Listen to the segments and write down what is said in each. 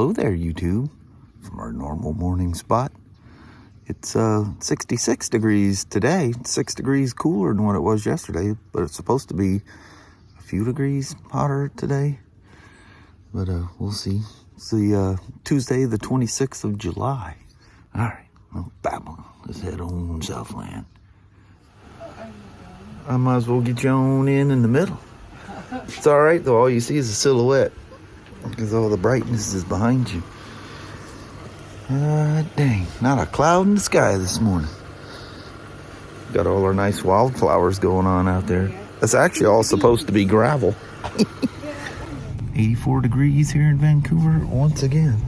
Hello there, YouTube. From our normal morning spot. It's 66 degrees today. It's 6 degrees cooler than what it was yesterday, but it's supposed to be a few degrees hotter today. But we'll see. It's the Tuesday, the 26th of July. All right, well, Babylon. Let's head on Southland. I might as well get you on in the middle. It's all right, though. All you see is a silhouette because all the brightness is behind you. Dang, not a cloud in the sky this morning. Got all our nice wildflowers going on out there. That's actually all supposed to be gravel. 84 degrees here in Vancouver once again.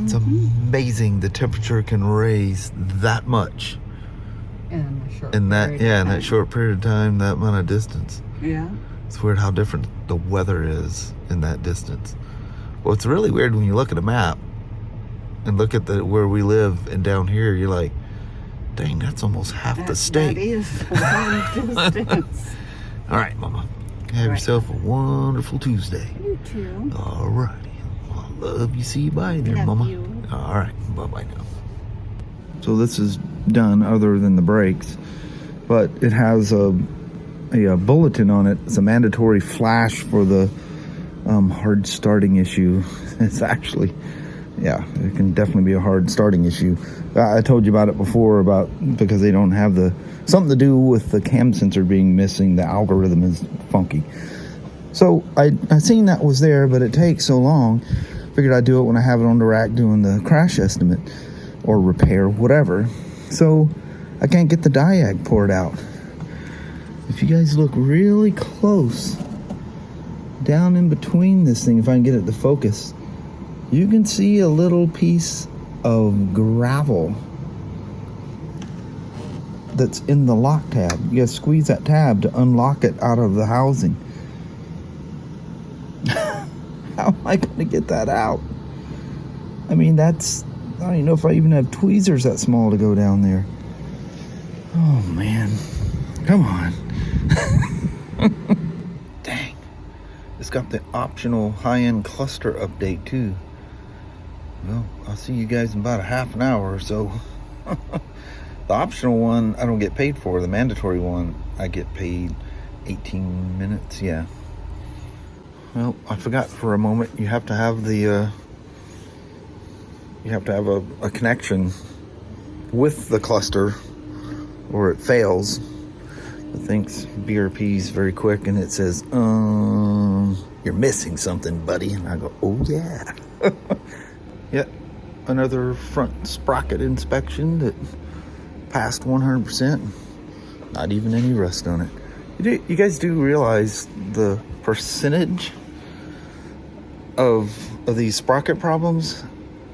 It's amazing the temperature can raise that much. In that short period of time, that amount of distance. Yeah. It's weird how different the weather is in that distance. Well, it's really weird when you look at a map and look at where we live, and down here you're like, dang, that's almost half the state. That is a long distance. All right, Mama. Have yourself a wonderful Tuesday. You too. All righty. I love you. See you. Bye there, Love Mama. you. All right. Bye-bye now. So this is done other than the brakes, but it has a bulletin on it. It's a mandatory flash for the hard starting issue. It's actually, yeah, it can definitely be a hard starting issue. I told you about it before because they don't have something to do with the cam sensor being missing. The algorithm is funky. So I seen that was there, but it takes so long. Figured I'd do it when I have it on the rack doing the crash estimate or repair, whatever. So I can't get the diag poured out. If you guys look really close down in between this thing, if I can get it to focus, you can see a little piece of gravel that's in the lock tab. You gotta squeeze that tab to unlock it out of the housing. How am I gonna get that out? I mean, I don't even know if I even have tweezers that small to go down there. Oh man, come on. Dang. It's got the optional high-end cluster update too. Well, I'll see you guys in about a half an hour or so. The optional one I don't get paid for. The mandatory one I get paid 18 minutes. Yeah. Well, I forgot for a moment. You have to have a connection with the cluster, or it fails. It thinks BRP's very quick, and it says, "You're missing something, buddy." And I go, "Oh yeah." Yet another front sprocket inspection that passed 100%. Not even any rust on it. You guys do realize the percentage of these sprocket problems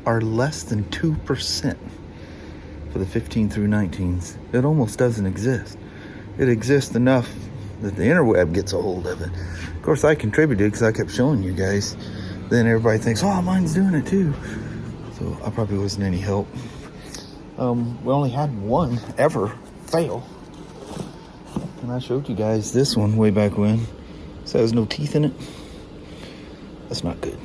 are less than 2% for the 15 through 19s. It almost doesn't exist. It exists enough that the interweb gets a hold of it. Of course, I contributed because I kept showing you guys. Then everybody thinks, oh, mine's doing it too. So I probably wasn't any help. We only had one ever fail. And I showed you guys this one way back when. So there's no teeth in it. That's not good.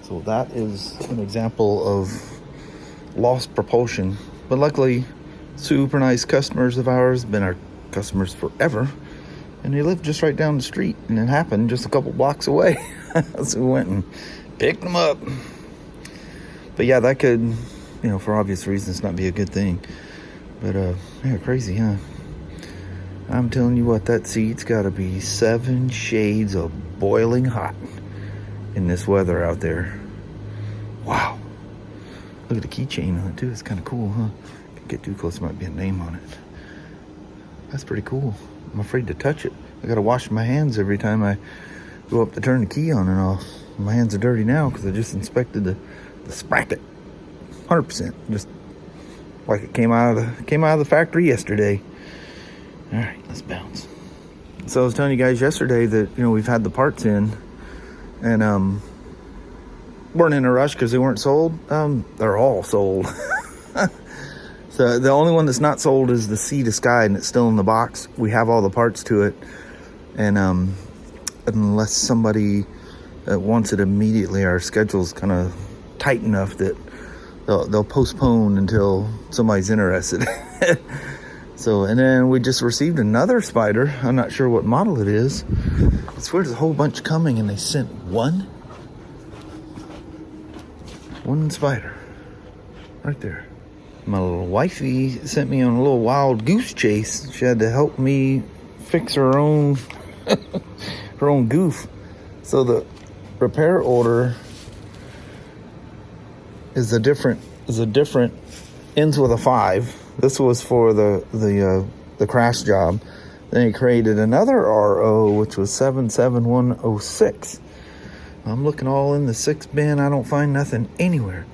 So that is an example of lost propulsion. But luckily, super nice customers of ours, been our customers forever. And they live just right down the street. And it happened just a couple blocks away. So we went and picked them up. But yeah, that could, for obvious reasons, not be a good thing. But, yeah, crazy, huh? I'm telling you what, that seat's got to be 7 shades of boiling hot in this weather out there. Wow. Look at the keychain on it, too. It's kind of cool, huh? Can't get too close, there might be a name on it. That's pretty cool. I'm afraid to touch it. I got to wash my hands every time I go up to turn the key on and off. My hands are dirty now because I just inspected the sprocket. 100%. Just like it came out of the factory yesterday. All right, let's bounce. So I was telling you guys yesterday that, we've had the parts in and weren't in a rush because they weren't sold. They're all sold. So the only one that's not sold is the Sea to Sky, and it's still in the box. We have all the parts to it. And unless somebody wants it immediately. Our schedule's kind of tight enough that they'll postpone until somebody's interested. So, and then we just received another Spyder. I'm not sure what model it is. I swear there's a whole bunch coming, and they sent one Spyder right there. My little wifey sent me on a little wild goose chase. She had to help me fix her own her own goof. So the repair order is a different ends with a 5. This was for the crash job. Then he created another RO, which was 77106. I'm looking all in the 6 bin. I don't find nothing anywhere.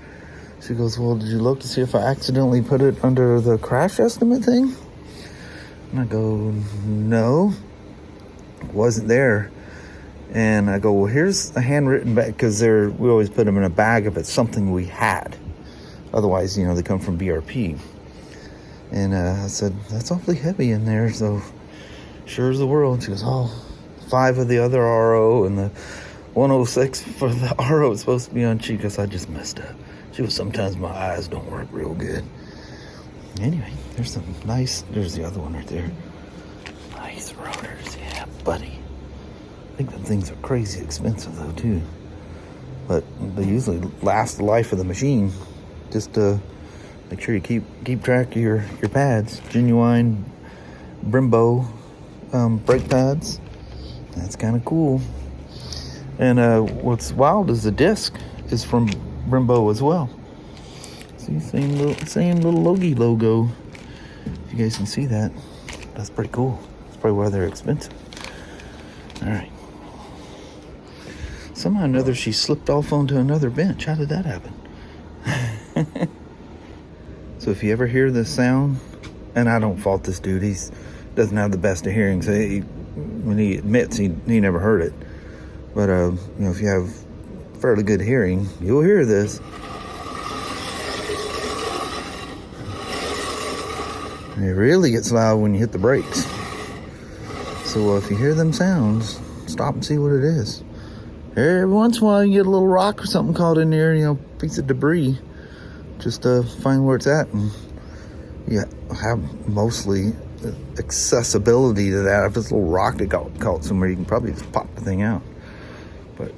She goes, well, did you look to see if I accidentally put it under the crash estimate thing? And I go, no, it wasn't there. And I go, well, here's a handwritten bag, because we always put them in a bag if it's something we had. Otherwise, you know, they come from BRP. And I said, that's awfully heavy in there, so sure as the world. She goes, oh, 5 of the other RO and the 106 for the RO is supposed to be on cheap, because I just messed up. She goes, sometimes my eyes don't work real good. Anyway, there's the other one right there. Nice rotors, yeah, buddy. I think them things are crazy expensive though too. But they usually last the life of the machine. Just make sure you keep track of your pads. Genuine Brembo brake pads. That's kind of cool. And what's wild is the disc is from Brembo as well. See, same little Logie logo. If you guys can see that, that's pretty cool. That's probably why they're expensive. All right. Somehow or another, she slipped off onto another bench. How did that happen? So if you ever hear this sound, and I don't fault this dude, he doesn't have the best of hearing. So when he admits he never heard it. But you know, if you have fairly good hearing, you'll hear this. And it really gets loud when you hit the brakes. So if you hear them sounds, stop and see what it is. Every once in a while you get a little rock or something caught in there, you know, piece of debris. Just find where it's at, and you have mostly accessibility to that. If it's a little rock that got caught somewhere, you can probably just pop the thing out. But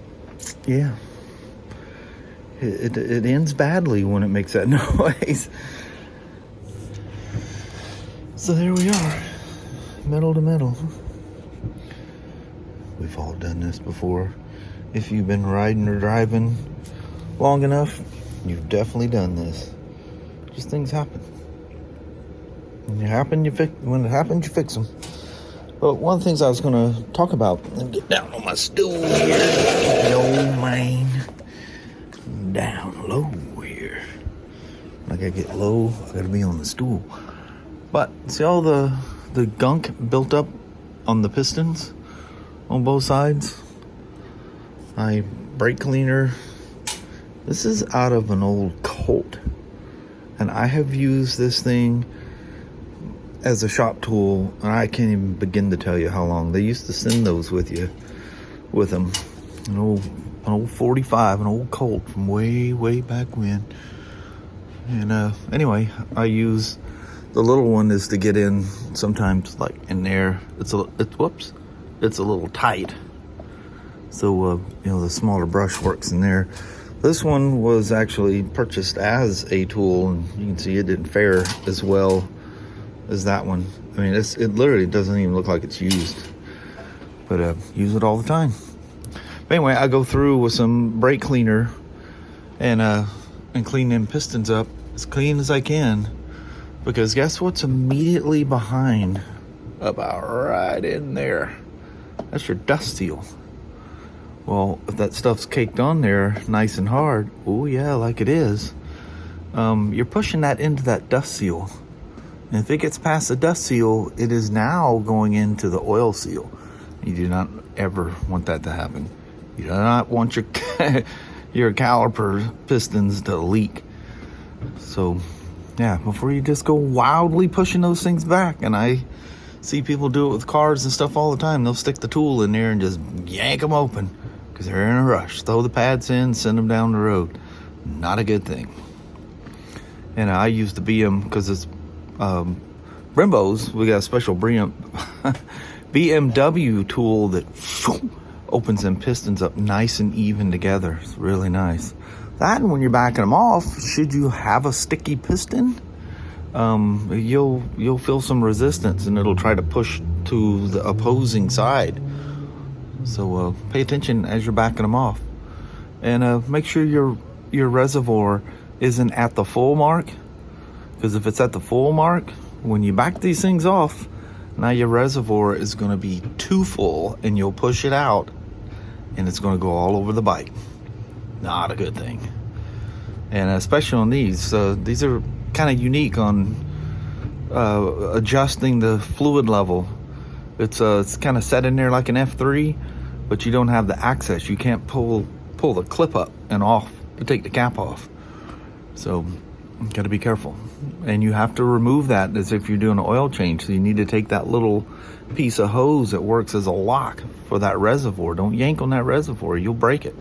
yeah, it ends badly when it makes that noise. So there we are, metal to metal. We've all done this before. If you've been riding or driving long enough, you've definitely done this. Just things happen. When it happens, you fix them. But one of the things I was going to talk about, and get down on my stool here. The old man. Down low here. When I gotta get low, I gotta be on the stool. But see all the gunk built up on the pistons on both sides? My brake cleaner. This is out of an old Colt. And I have used this thing as a shop tool, and I can't even begin to tell you how long. They used to send those with them. An old 45, an old Colt from way back when. And anyway, I use the little one is to get in sometimes, like in there. It's a little tight. So you know, the smaller brush works in there. This one was actually purchased as a tool, and you can see it didn't fare as well as that one. I mean, it literally doesn't even look like it's used, but use it all the time. But anyway, I go through with some brake cleaner and clean them pistons up as clean as I can, because guess what's immediately behind, about right in there? That's your dust seal. Well, if that stuff's caked on there nice and hard, oh yeah, like it is, you're pushing that into that dust seal. And if it gets past the dust seal, it is now going into the oil seal. You do not ever want that to happen. You do not want your your caliper pistons to leak. So, yeah, before you just go wildly pushing those things back, and I see people do it with cars and stuff all the time. They'll stick the tool in there and just yank them open. because they're in a rush. Throw the pads in, send them down the road. Not a good thing. And I use the BM because it's Brembo's. We got a special BMW tool that opens them pistons up nice and even together. It's really nice. That, and when you're backing them off, should you have a sticky piston, you'll feel some resistance and it'll try to push to the opposing side. So pay attention as you're backing them off, and make sure your reservoir isn't at the full mark, because if it's at the full mark, when you back these things off, now your reservoir is going to be too full and you'll push it out and it's going to go all over the bike. Not a good thing. And especially on these are kind of unique on adjusting the fluid level. It's kind of set in there like an F3, but you don't have the access. You can't pull the clip up and off to take the cap off. So you got to be careful, and you have to remove that as if you're doing an oil change. So you need to take that little piece of hose that works as a lock for that reservoir. Don't yank on that reservoir, you'll break it.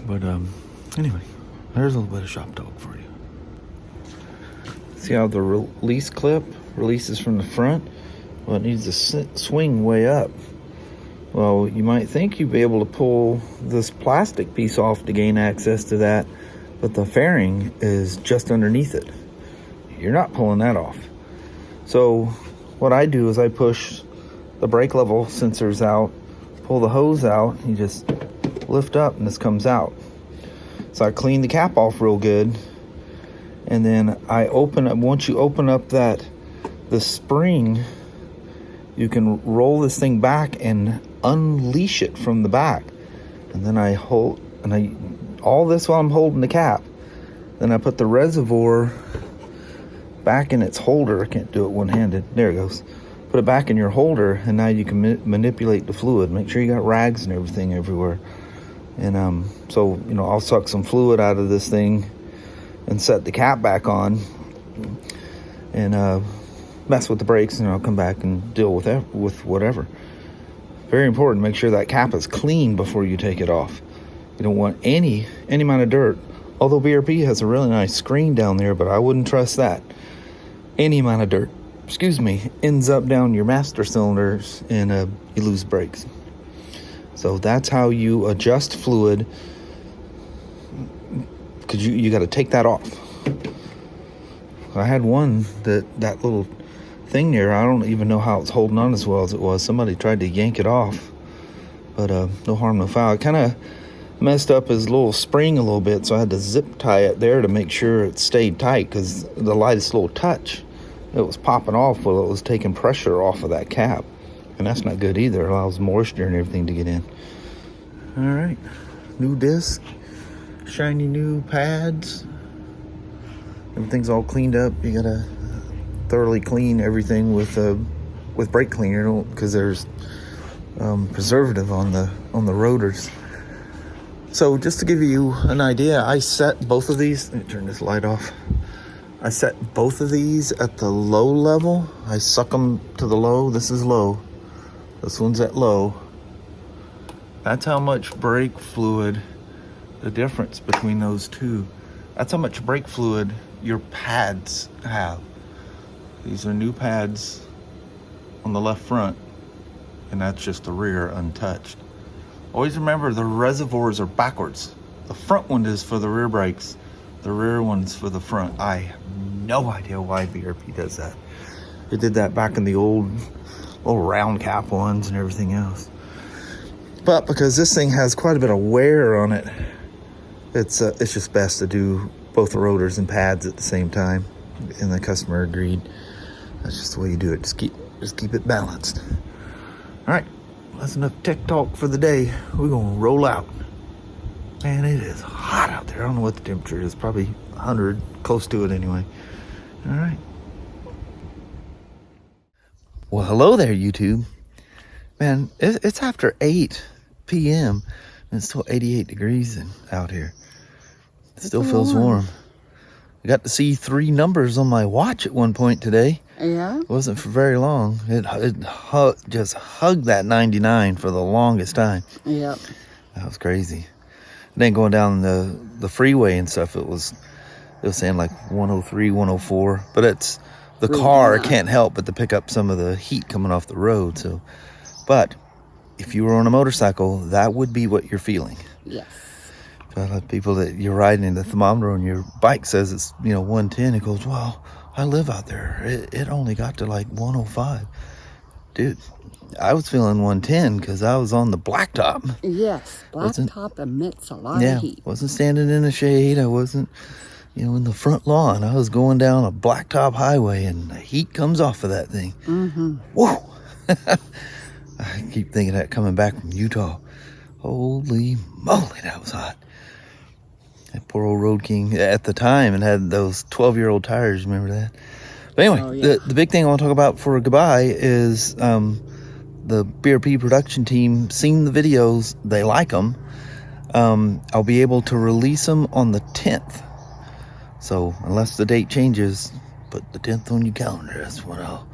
But anyway, there's a little bit of shop talk for you. See how the release clip releases from the front? Well, it needs to swing way up. Well, you might think you'd be able to pull this plastic piece off to gain access to that, but the fairing is just underneath it. You're not pulling that off. So what I do is I push the brake level sensors out, pull the hose out, you just lift up and this comes out. So I clean the cap off real good, and then I open up. Once you open up the spring, you can roll this thing back and unleash it from the back. And then I hold, all this while I'm holding the cap. Then I put the reservoir back in its holder. I can't do it one-handed. There it goes. Put it back in your holder, and now you can manipulate the fluid. Make sure you got rags and everything everywhere. And so, I'll suck some fluid out of this thing and set the cap back on, and mess with the brakes, and I'll come back and deal with whatever. Very important, make sure that cap is clean before you take it off. You don't want any amount of dirt. Although BRP has a really nice screen down there, but I wouldn't trust that. Any amount of dirt, ends up down your master cylinders, and you lose brakes. So that's how you adjust fluid, because you got to take that off. I had one that little thing there, I don't even know how it's holding on as well as it was. Somebody tried to yank it off, but no harm, no foul. It kind of messed up his little spring a little bit, so I had to zip tie it there to make sure it stayed tight, because the lightest little touch, it was popping off while it was taking pressure off of that cap, and that's not good either. It allows moisture and everything to get in. All right, new disc, shiny new pads, everything's all cleaned up. You gotta thoroughly clean everything with brake cleaner, because there's preservative on the rotors. So just to give you an idea, I set both of these. Let me turn this light off. I set both of these at the low level. I suck them to the low. This is low. This one's at low. That's how much brake fluid, the difference between those two. That's how much brake fluid your pads have. These are new pads on the left front, and that's just the rear untouched. Always remember, the reservoirs are backwards. The front one is for the rear brakes. The rear one's for the front. I have no idea why BRP does that. It did that back in the old round cap ones and everything else. But because this thing has quite a bit of wear on it, it's just best to do both the rotors and pads at the same time. And the customer agreed. That's just the way you do it. Just keep it balanced. All right, that's enough tech talk for the day. We're gonna roll out. Man, it is hot out there. I don't know what the temperature is. Probably 100, close to it anyway. All right. Well, hello there, YouTube. Man, it's after 8 p.m. and it's still 88 degrees out here. It still feels warm. I got to see 3 numbers on my watch at one point today. Yeah? It wasn't for very long. It just hugged that 99 for the longest time. Yep. That was crazy. And then going down the freeway and stuff, it was saying like 103, 104. But it's the car can't help but to pick up some of the heat coming off the road. So, but if you were on a motorcycle, that would be what you're feeling. Yes. So I have people that you're riding in the thermometer on your bike says it's 110. It goes, well, I live out there. It only got to like 105. Dude, I was feeling 110 because I was on the blacktop. Yes, blacktop emits a lot of heat. Wasn't standing in the shade. I wasn't, in the front lawn. I was going down a blacktop highway, and the heat comes off of that thing. Mm-hmm. Whoa! I keep thinking that coming back from Utah. Holy moly, that was hot. That poor old Road King at the time and had those 12-year-old tires. Remember that? But anyway, the big thing I want to talk about for goodbye is the BRP production team seen the videos. They like them. I'll be able to release them on the 10th. So unless the date changes, put the 10th on your calendar. That's when I'll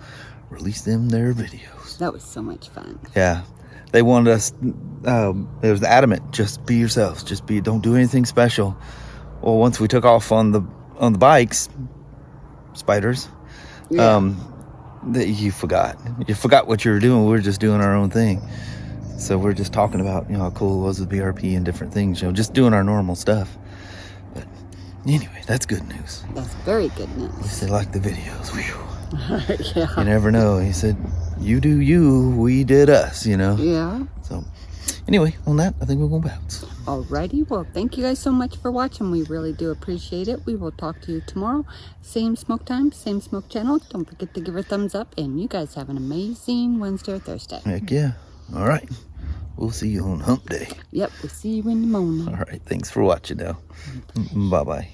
release their videos. That was so much fun. Yeah. They wanted us, it was adamant, just be yourselves. Don't do anything special. Well, once we took off on the bikes, Spyders, that you forgot what you were doing. We were just doing our own thing. So we're just talking about how cool it was with BRP and different things, just doing our normal stuff. But anyway, that's good news. That's very good news. At least they like the videos. Whew. Yeah. You never know. He said, you do you, we did us, Yeah. So anyway, on that, I think we're going to bounce. Alrighty, well, thank you guys so much for watching. We really do appreciate it. We will talk to you tomorrow. Same smoke time, same smoke channel. Don't forget to give her a thumbs up, and you guys have an amazing Wednesday or Thursday. Heck yeah. All right. We'll see you on hump day. Yep, we'll see you in the morning. All right. Thanks for watching now. Bye-bye.